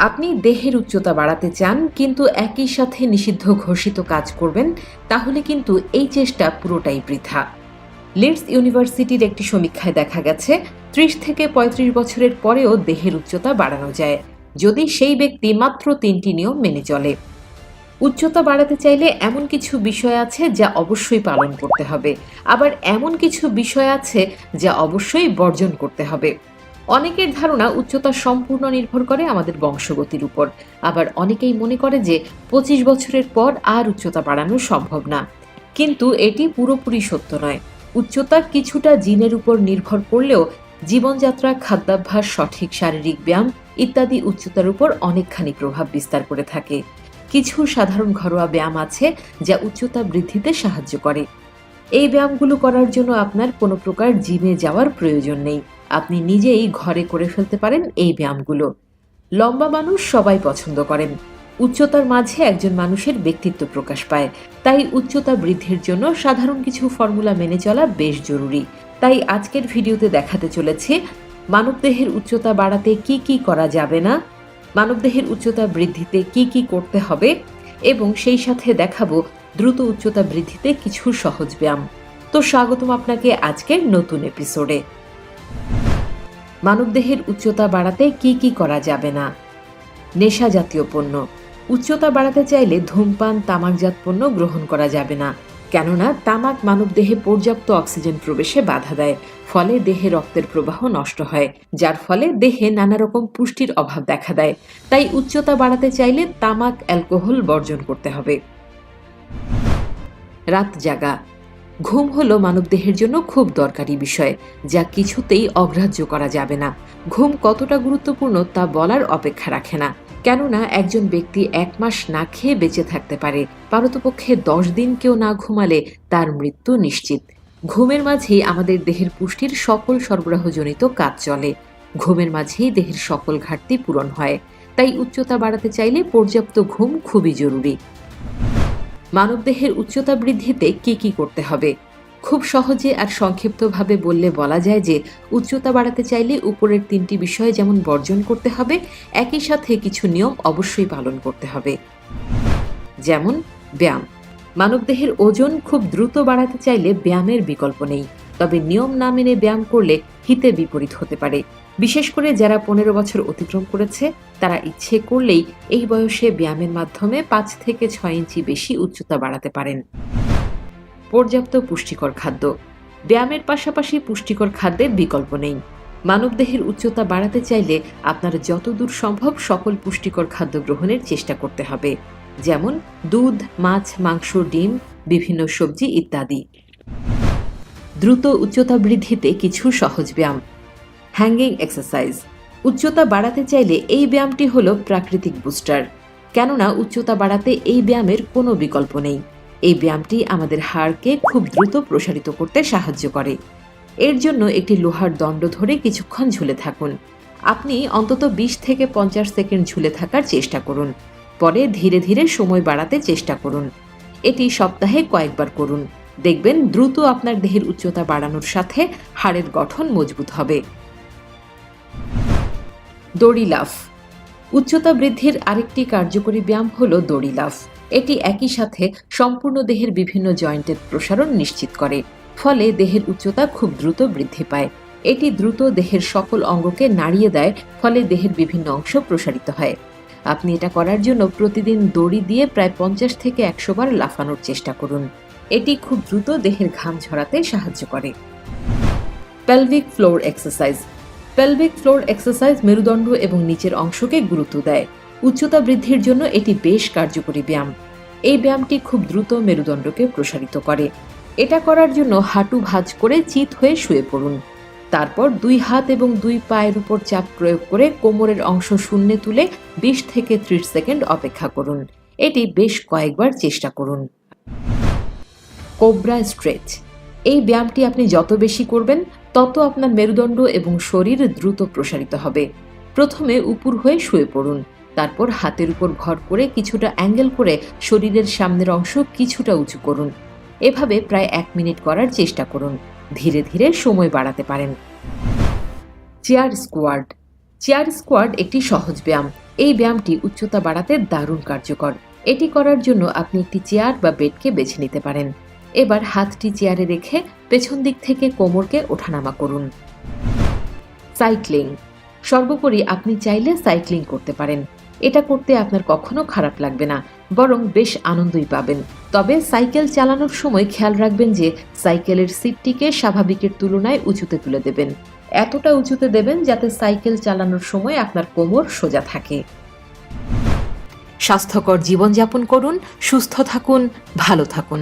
আপনি দেহের উচ্চতা বাড়াতে চান কিন্তু একই সাথে নিষিদ্ধ ঘোষিত কাজ করবেন, তাহলে কিন্তু এই চেষ্টা পুরোটাই বৃথা। লিডস ইউনিভার্সিটির একটি সমীক্ষায় দেখা গেছে ৩০ থেকে ৩৫ বছরের পরেও দেহের উচ্চতা বাড়ানো যায়, যদি সেই ব্যক্তি মাত্র ৩টি নিয়ম মেনে চলে। উচ্চতা বাড়াতে চাইলে এমন কিছু বিষয় আছে যা অবশ্যই পালন করতে হবে, আবার এমন কিছু বিষয় আছে যা অবশ্যই বর্জন করতে হবে। অনেকের ধারণা উচ্চতা সম্পূর্ণ নির্ভর করে আমাদের বংশগতির উপর, আবার অনেকেই মনে করে যে ২৫ বছরের পর আর উচ্চতা বাড়ানো সম্ভব না। কিন্তু এটি পুরোপুরি সত্য নয়। উচ্চতা কিছুটা জিনের উপর নির্ভর করলেও জীবনযাত্রা, খাদ্যাভ্যাস, সঠিক শারীরিক ব্যায়াম ইত্যাদি উচ্চতার উপর অনেকখানি প্রভাব বিস্তার করে থাকে। কিছু সাধারণ ঘরোয়া ব্যায়াম আছে যা উচ্চতা বৃদ্ধিতে সাহায্য করে। এই ব্যায়ামগুলো করার জন্য আপনার কোনো প্রকার জিমে যাওয়ার প্রয়োজন নেই। আপনি নিজেই ঘরে করে ফেলতে পারেন এই ব্যায়ামগুলো। লম্বা মানুষ সবাই পছন্দ করেন। উচ্চতার মাঝে একজন মানুষের ব্যক্তিত্ব প্রকাশ পায়। তাই উচ্চতা বৃদ্ধির জন্য সাধারণ কিছু ফর্মুলা মেনে চলা বেশ জরুরি। তাই আজকের ভিডিওতে দেখাতে চলেছে মানবদেহের উচ্চতা বাড়াতে কি কি করা যাবে না, মানবদেহের উচ্চতা বৃদ্ধিতে কি কি করতে হবে, এবং সেই সাথে দেখাবো দ্রুত উচ্চতা বৃদ্ধিতে কিছু সহজ ব্যায়াম। তো স্বাগতম আপনাকে আজকের নতুন এপিসোডে। মানবদেহের উচ্চতা বাড়াতে কি কি করা যাবে না। নেশা জাতীয় পণ্য। উচ্চতা বাড়াতে চাইলে ধূমপান, তামাকজাত পণ্য গ্রহণ করা যাবে না, কেননা তামাক মানবদেহে পর্যাপ্ত অক্সিজেন প্রবেশে বাধা দেয়, ফলে দেহে রক্তের প্রবাহ নষ্ট হয়, যার ফলে দেহে নানা রকম পুষ্টির অভাব দেখা দেয়। তাই উচ্চতা বাড়াতে চাইলে তামাক, অ্যালকোহল বর্জন করতে হবে। রাত জাগা। ঘুম হলো মানবদেহের জন্য খুব দরকারি বিষয়, যা কিছুতেই অগ্রাহ্য করা যাবে না। ঘুম কতটা গুরুত্বপূর্ণ তা বলার অপেক্ষা রাখে না, কেননা একজন ব্যক্তি ১ মাস না খেয়ে বেঁচে থাকতে পারে, পারতপক্ষে ১০ দিন কেউ না ঘুমালে তার মৃত্যু নিশ্চিত। ঘুমের মাঝেই আমাদের দেহের পুষ্টির সকল সরবরাহজনিত কাজ চলে। ঘুমের মাঝেই দেহের সকল ঘাটতি পূরণ হয়। তাই উচ্চতা বাড়াতে চাইলে পর্যাপ্ত ঘুম খুবই জরুরি। মানবদেহের উচ্চতা বৃদ্ধিতে কি কি করতে হবে? খুব সহজে আর সংক্ষিপ্তভাবে বললে বলা যায় যে উচ্চতা বাড়াতে চাইলে উপরের ৩টি বিষয় যেমন বর্জন করতে হবে, একই সাথে কিছু নিয়ম অবশ্যই পালন করতে হবে। যেমন ব্যায়াম। মানবদেহের ওজন খুব দ্রুত বাড়াতে চাইলে ব্যায়ামের বিকল্প নেই, তবে নিয়ম না মেনে ব্যায়াম করলে হিতে বিপরীত হতে পারে। বিশেষ করে যারা ১৫ বছর অতিক্রম করেছে, তারা ইচ্ছে করলেই এই বয়সে ব্যায়ামের মাধ্যমে ৫ থেকে ৬ ইঞ্চি বেশি উচ্চতা বাড়াতে পারেন। পর্যাপ্ত পুষ্টিকর খাদ্য। ব্যায়ামের পাশাপাশি পুষ্টিকর খাদ্যের বিকল্প নেই। মানবদেহের উচ্চতা বাড়াতে চাইলে আপনার যতদূর সম্ভব সকল পুষ্টিকর খাদ্য গ্রহণের চেষ্টা করতে হবে, যেমন দুধ, মাছ, মাংস, ডিম, বিভিন্ন সবজি ইত্যাদি। দ্রুত উচ্চতা বৃদ্ধিতে কিছু সহজ ব্যায়াম। Hanging exercise. উচ্চতা বাড়াতে চাইলে এই ব্যায়ামটি হলো প্রাকৃতিক বুস্টার, কেননা উচ্চতা বাড়াতে এই ব্যায়ামের কোনো বিকল্প নেই। এই ব্যায়ামটি আমাদের হাড়কে খুব দ্রুত প্রসারিত করতে সাহায্য করে। এর জন্য একটি লোহার দণ্ড ধরে কিছুক্ষণ ঝুলে থাকুন। আপনি অন্তত ২০ থেকে ৫০ সেকেন্ড ঝুলে থাকার চেষ্টা করুন। পরে ধীরে ধীরে সময় বাড়াতে চেষ্টা করুন। এটি সপ্তাহে কয়েকবার করুন। দেখবেন দ্রুত আপনার দেহের উচ্চতা বাড়ানোর সাথে হাড়ের গঠন মজবুত হবে। দড়ি লাফ। উচ্চতা বৃদ্ধির আরেকটি কার্যকরী ব্যায়াম হলো দড়ি লাফ। এটি একই সাথে সম্পূর্ণ দেহের বিভিন্ন জয়েন্টের প্রসারণ নিশ্চিত করে, ফলে দেহের উচ্চতা খুব দ্রুত বৃদ্ধি পায়। এটি দ্রুত দেহের সকল অঙ্গকে নাড়িয়ে দেয়, ফলে দেহের বিভিন্ন অংশ প্রসারিত হয়। আপনি এটা করার জন্য প্রতিদিন দড়ি দিয়ে প্রায় ৫০ থেকে ১০০ বার লাফানোর চেষ্টা করুন। এটি খুব দ্রুত দেহের ঘাম ঝরাতে সাহায্য করে। Pelvic floor exercise. Pelvic floor exercise মেরুদণ্ড এবং নিচের অংশকে গুরুত্ব দেয়। উচ্চতা বৃদ্ধির জন্য এটি বেশ কার্যকরী ব্যায়াম। এই ব্যায়ামটি খুব দ্রুত মেরুদণ্ডকে প্রসারিত করে। এটা করার জন্য হাঁটু ভাঁজ করে চিত হয়ে শুয়ে পড়ুন। তারপর ২ হাত এবং ২ পায়ের উপর চাপ প্রয়োগ করে কোমরের অংশ শূন্যে তুলে ২০ থেকে ৩০ সেকেন্ড অপেক্ষা করুন। এটি বেশ কয়েকবার চেষ্টা করুন। Cobra stretch. এই ব্যায়ামটি আপনি যত বেশি করবেন, তত আপনার মেরুদণ্ড এবং শরীর দ্রুত প্রসারিত হবে। প্রথমে উপর হয়ে শুয়ে পড়ুন, তারপর হাতের উপর ভর করে কিছুটা অ্যাঙ্গেল করে শরীরের সামনের অংশ কিছুটা উঁচু করুন। এভাবে প্রায় ১ মিনিট করার চেষ্টা করুন। ধীরে ধীরে সময় বাড়াতে পারেন। Chair squat. চেয়ার স্কোয়াট একটি সহজ ব্যায়াম। এই ব্যায়ামটি উচ্চতা বাড়াতে দারুণ কার্যকর। এটি করার জন্য আপনি একটি চেয়ার বা বেডকে বেছে নিতে পারেন। এবার হাতটি চেয়ারে রেখে পেছন দিক থেকে কোমরকে ওঠানামা করুন। সাইক্লিং। সর্বোপরি আপনি চাইলে সাইক্লিং করতে পারেন। এটা করতে আপনার কখনো খারাপ লাগবে না, বরং বেশ আনন্দই পাবেন। তবে সাইকেল চালানোর সময় খেয়াল রাখবেন যে সাইকেলের সিটটিকে স্বাভাবিকের তুলনায় উঁচুতে তুলে দেবেন। এতটা উঁচুতে দেবেন যাতে সাইকেল চালানোর সময় আপনার কোমর সোজা থাকে। স্বাস্থ্যকর জীবনযাপন করুন, সুস্থ থাকুন, ভালো থাকুন।